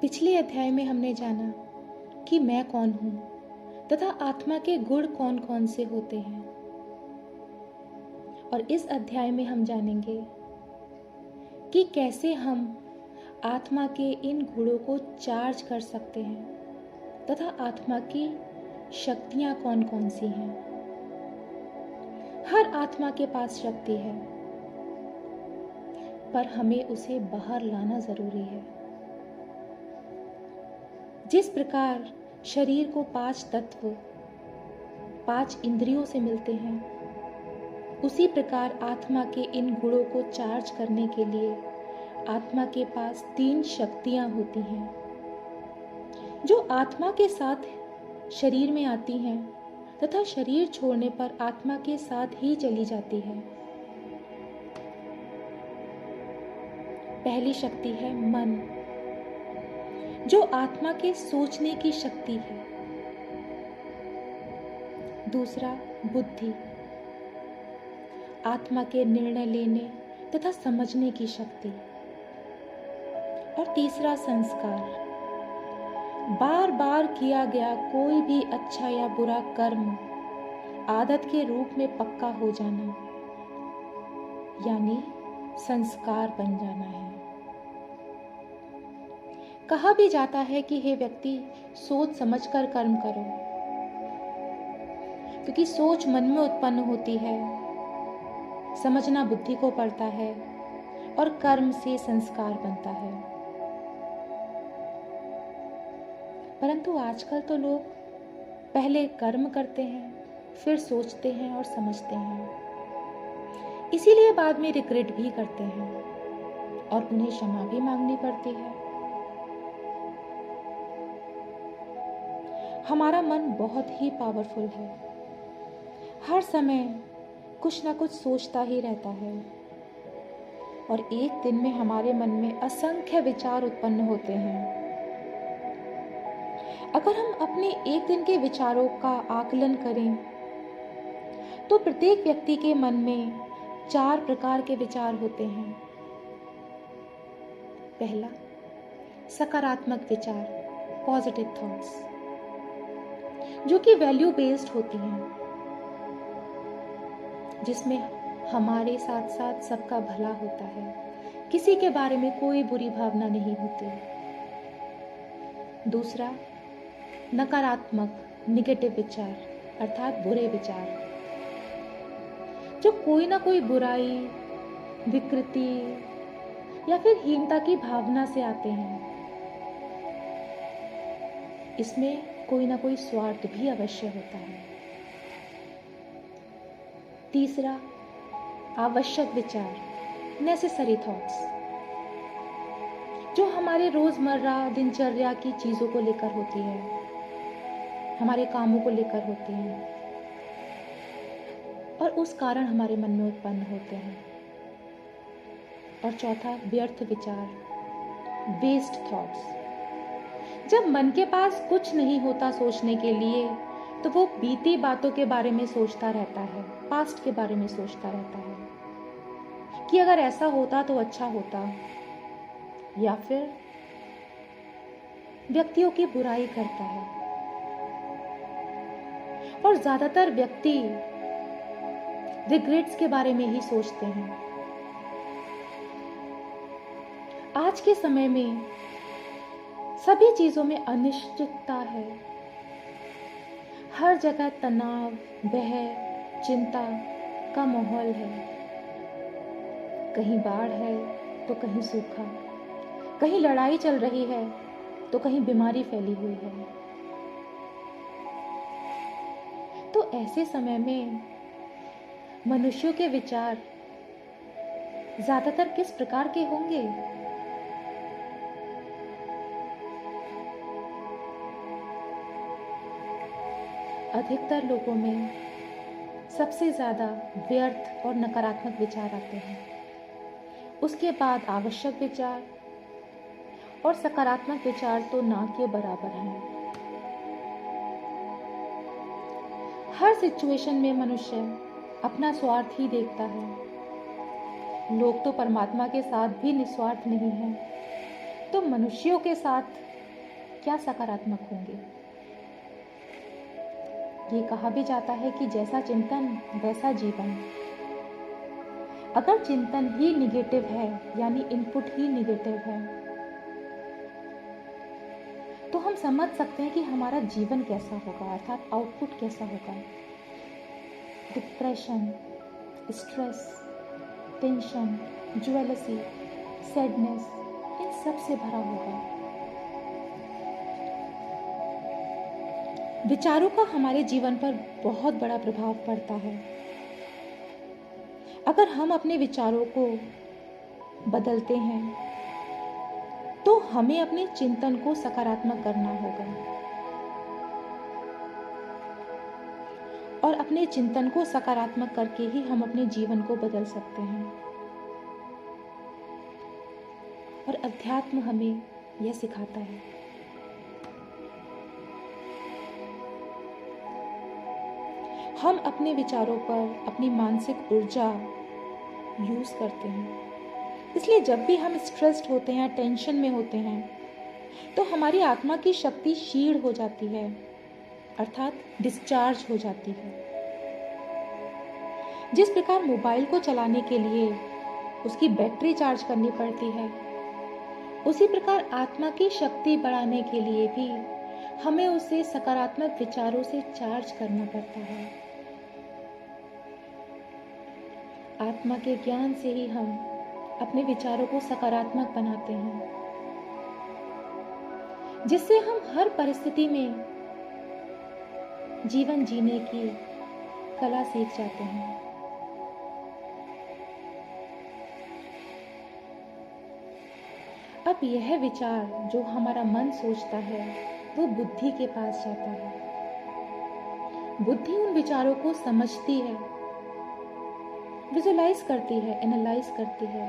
पिछले अध्याय में हमने जाना कि मैं कौन हूं तथा आत्मा के गुण कौन कौन से होते हैं, और इस अध्याय में हम जानेंगे कि कैसे हम आत्मा के इन गुणों को चार्ज कर सकते हैं तथा आत्मा की शक्तियां कौन कौन सी हैं। हर आत्मा के पास शक्ति है, पर हमें उसे बाहर लाना जरूरी है। जिस प्रकार शरीर को 5 तत्व 5 इंद्रियों से मिलते हैं, उसी प्रकार आत्मा के इन गुणों को चार्ज करने के लिए आत्मा के पास 3 शक्तियां होती हैं, जो आत्मा के साथ शरीर में आती हैं तथा शरीर छोड़ने पर आत्मा के साथ ही चली जाती है। पहली शक्ति है मन, जो आत्मा के सोचने की शक्ति है। दूसरा बुद्धि, आत्मा के निर्णय लेने तथा समझने की शक्ति। और तीसरा संस्कार, बार बार किया गया कोई भी अच्छा या बुरा कर्म आदत के रूप में पक्का हो जाना, यानी संस्कार बन जाना है। कहा भी जाता है कि हे व्यक्ति, सोच समझकर कर्म करो, क्योंकि सोच मन में उत्पन्न होती है, समझना बुद्धि को पड़ता है और कर्म से संस्कार बनता है। परंतु आजकल तो लोग पहले कर्म करते हैं, फिर सोचते हैं और समझते हैं, इसीलिए बाद में रिग्रेट भी करते हैं और उन्हें क्षमा भी मांगनी पड़ती है। हमारा मन बहुत ही पावरफुल है, हर समय कुछ ना कुछ सोचता ही रहता है, और एक दिन में हमारे मन में असंख्य विचार उत्पन्न होते हैं। अगर हम अपने एक दिन के विचारों का आकलन करें तो प्रत्येक व्यक्ति के मन में 4 प्रकार के विचार होते हैं। पहला, सकारात्मक विचार, पॉजिटिव थॉट्स, जो कि वैल्यू बेस्ड होती हैं, जिसमें हमारे साथ साथ सबका भला होता है, किसी के बारे में कोई बुरी भावना नहीं होती। दूसरा, नकारात्मक, नेगेटिव विचार, अर्थात बुरे विचार, जो कोई ना कोई बुराई, विकृति या फिर हीनता की भावना से आते हैं। इसमें कोई ना कोई स्वार्थ भी अवश्य होता है। तीसरा, आवश्यक विचार, नेसेसरी थॉट्स, जो हमारे रोजमर्रा दिनचर्या की चीजों को लेकर होती है, हमारे कामों को लेकर होते हैं और उस कारण हमारे मन में उत्पन्न होते हैं। और चौथा, व्यर्थ विचार, वेस्ट थॉट्स, जब मन के पास कुछ नहीं होता सोचने के लिए तो वो बीती बातों के बारे में सोचता रहता है, पास्ट के बारे में सोचता रहता है कि अगर ऐसा होता तो अच्छा होता, या फिर व्यक्तियों की बुराई करता है। और ज्यादातर व्यक्ति रिग्रेट्स के बारे में ही सोचते हैं। आज के समय में सभी चीजों में अनिश्चितता है, हर जगह तनाव, भय, चिंता का माहौल है। कहीं बाढ़ है तो कहीं सूखा, कहीं लड़ाई चल रही है तो कहीं बीमारी फैली हुई है। तो ऐसे समय में मनुष्यों के विचार ज्यादातर किस प्रकार के होंगे? अधिकतर लोगों में सबसे ज्यादा व्यर्थ और नकारात्मक विचार आते हैं, उसके बाद आवश्यक विचार, और सकारात्मक विचार तो ना के बराबर हैं। हर सिचुएशन में मनुष्य अपना स्वार्थ ही देखता है। लोग तो परमात्मा के साथ भी निस्वार्थ नहीं है, तो मनुष्यों के साथ क्या सकारात्मक होंगे। ये कहा भी जाता है कि जैसा चिंतन वैसा जीवन। अगर चिंतन ही निगेटिव है, यानी इनपुट ही निगेटिव है, तो हम समझ सकते हैं कि हमारा जीवन कैसा होगा, अर्थात आउटपुट कैसा होगा। डिप्रेशन, स्ट्रेस, टेंशन, ज्वेलसी, सैडनेस, इन सब से भरा होगा। विचारों का हमारे जीवन पर बहुत बड़ा प्रभाव पड़ता है। अगर हम अपने विचारों को बदलते हैं तो हमें अपने चिंतन को सकारात्मक करना होगा और अपने चिंतन को सकारात्मक करके ही हम अपने जीवन को बदल सकते हैं। और अध्यात्म हमें यह सिखाता है। हम अपने विचारों पर अपनी मानसिक ऊर्जा यूज करते हैं। इसलिए जब भी हम स्ट्रेस्ड होते हैं, टेंशन में होते हैं, तो हमारी आत्मा की शक्ति क्षीण हो जाती है, अर्थात डिस्चार्ज हो जाती है। जिस प्रकार मोबाइल को चलाने के लिए उसकी बैटरी चार्ज करनी पड़ती है, उसी प्रकार आत्मा की शक्ति बढ़ाने के लिए भी हमें उसे सकारात्मक विचारों से चार्ज करना पड़ता है। आत्मा के ज्ञान से ही हम अपने विचारों को सकारात्मक बनाते हैं, जिससे हम हर परिस्थिति में जीवन जीने की कला सीख जाते हैं। अब यह विचार जो हमारा मन सोचता है वो बुद्धि के पास जाता है। बुद्धि उन विचारों को समझती है, विजुलाइज करती है, एनालाइज करती है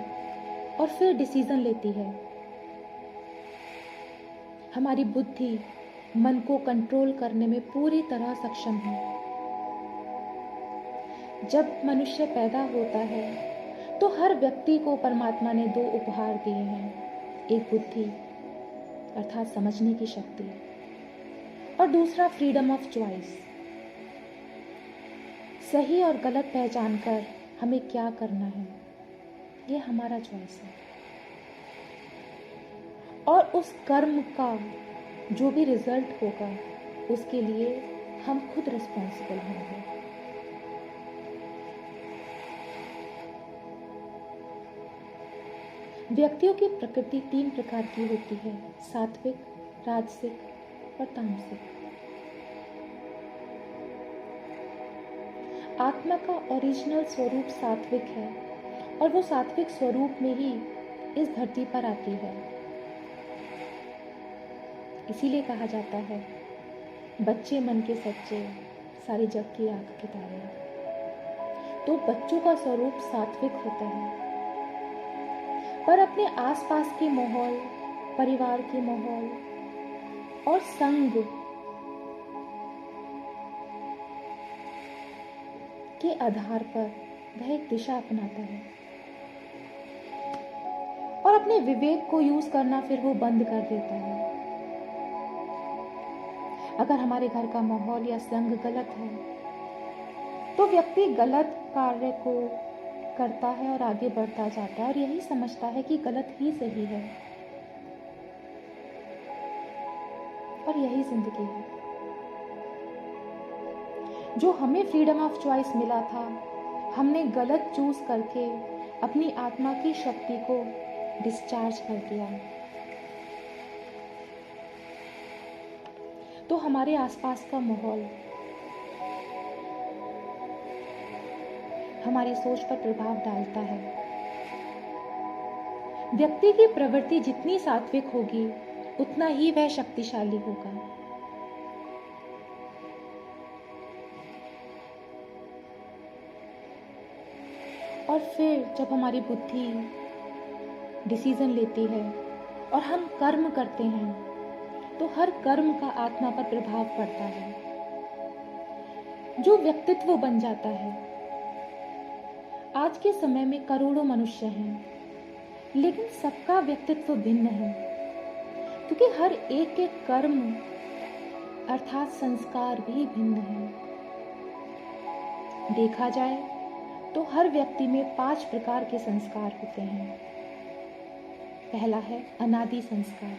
और फिर डिसीजन लेती है। हमारी बुद्धि मन को कंट्रोल करने में पूरी तरह सक्षम है। जब मनुष्य पैदा होता है तो हर व्यक्ति को परमात्मा ने 2 उपहार दिए हैं, एक बुद्धि अर्थात समझने की शक्ति और दूसरा फ्रीडम ऑफ चॉइस, सही और गलत पहचान कर हमें क्या करना है, ये हमारा चॉइस है। और उस कर्म का जो भी रिजल्ट होगा उसके लिए हम खुद रिस्पॉन्सिबल होंगे। व्यक्तियों की प्रकृति 3 प्रकार की होती है, सात्विक, राजसिक और तामसिक। आत्मा का ओरिजिनल स्वरूप सात्विक है और वो सात्विक स्वरूप में ही इस धरती पर आती है। इसीलिए कहा जाता है, बच्चे मन के सच्चे, सारी जग की आंख के तारे। तो बच्चों का स्वरूप सात्विक होता है, पर अपने आसपास के माहौल, परिवार के माहौल और संग के आधार पर वह एक दिशा अपनाता है और अपने विवेक को यूज करना फिर वो बंद कर देता है। अगर हमारे घर का माहौल या संग गलत है तो व्यक्ति गलत कार्य को करता है और आगे बढ़ता जाता है और यही समझता है कि गलत ही सही है और यही जिंदगी है। जो हमें फ्रीडम ऑफ चॉइस मिला था, हमने गलत चूज करके अपनी आत्मा की शक्ति को डिस्चार्ज कर दिया। तो हमारे आसपास का माहौल हमारी सोच पर प्रभाव डालता है। व्यक्ति की प्रवृत्ति जितनी सात्विक होगी उतना ही वह शक्तिशाली होगा। और फिर जब हमारी बुद्धि डिसीजन लेती है और हम कर्म करते हैं तो हर कर्म का आत्मा पर प्रभाव पड़ता है, जो व्यक्तित्व बन जाता है। आज के समय में करोड़ों मनुष्य हैं, लेकिन सबका व्यक्तित्व भिन्न है। क्योंकि हर एक के कर्म अर्थात संस्कार भी भिन्न हैं। देखा जाए तो हर व्यक्ति में 5 प्रकार के संस्कार होते हैं। पहला है अनादि संस्कार,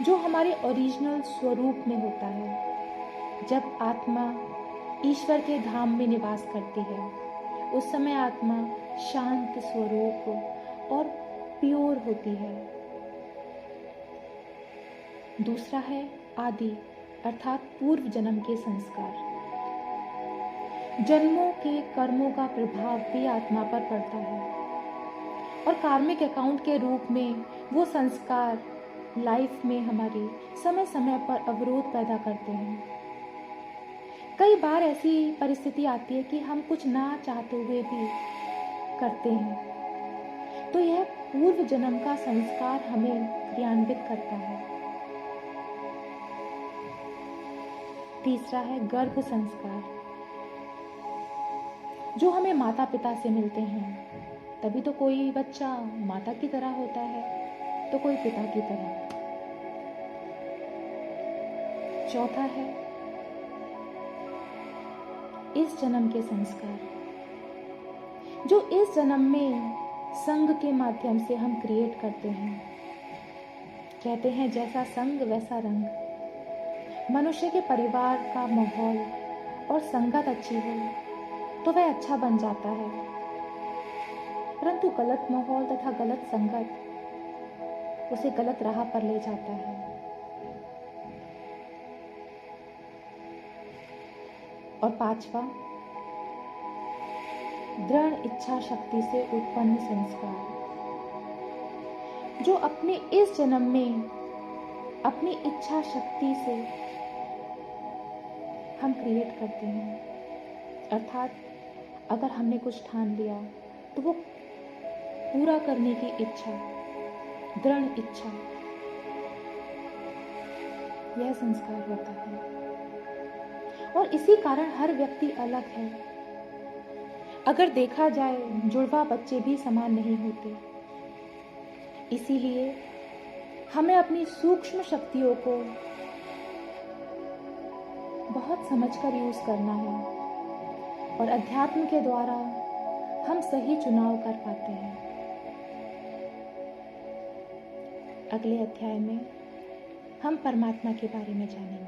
जो हमारे ओरिजिनल स्वरूप में होता है। जब आत्मा ईश्वर के धाम में निवास करती है, उस समय आत्मा शांत स्वरूप और प्योर होती है। दूसरा है आदि अर्थात पूर्व जन्म के संस्कार। जन्मों के कर्मों का प्रभाव भी आत्मा पर पड़ता है और कार्मिक अकाउंट के रूप में वो संस्कार लाइफ में हमारी समय समय पर अवरोध पैदा करते हैं। कई बार ऐसी परिस्थिति आती है कि हम कुछ ना चाहते हुए भी करते हैं, तो यह पूर्व जन्म का संस्कार हमें क्रियान्वित करता है। तीसरा है गर्भ संस्कार, जो हमें माता पिता से मिलते हैं। तभी तो कोई बच्चा माता की तरह होता है तो कोई पिता की तरह। चौथा है इस जन्म के संस्कार, जो इस जन्म में संग के माध्यम से हम क्रिएट करते हैं। कहते हैं जैसा संग वैसा रंग। मनुष्य के परिवार का माहौल और संगत अच्छी हो तो वह अच्छा बन जाता है, परंतु गलत माहौल तथा गलत संगत उसे गलत राह पर ले जाता है। और पांचवा दृढ़ इच्छा शक्ति से उत्पन्न संस्कार, जो अपने इस जन्म में अपनी इच्छा शक्ति से हम क्रिएट करते हैं। अर्थात अगर हमने कुछ ठान लिया तो वो पूरा करने की इच्छा, दृढ़ इच्छा, यह संस्कार होता है। और इसी कारण हर व्यक्ति अलग है। अगर देखा जाए जुड़वा बच्चे भी समान नहीं होते, इसीलिए हमें अपनी सूक्ष्म शक्तियों को बहुत समझकर यूज करना है और अध्यात्म के द्वारा हम सही चुनाव कर पाते हैं। अगले अध्याय में हम परमात्मा के बारे में जानेंगे।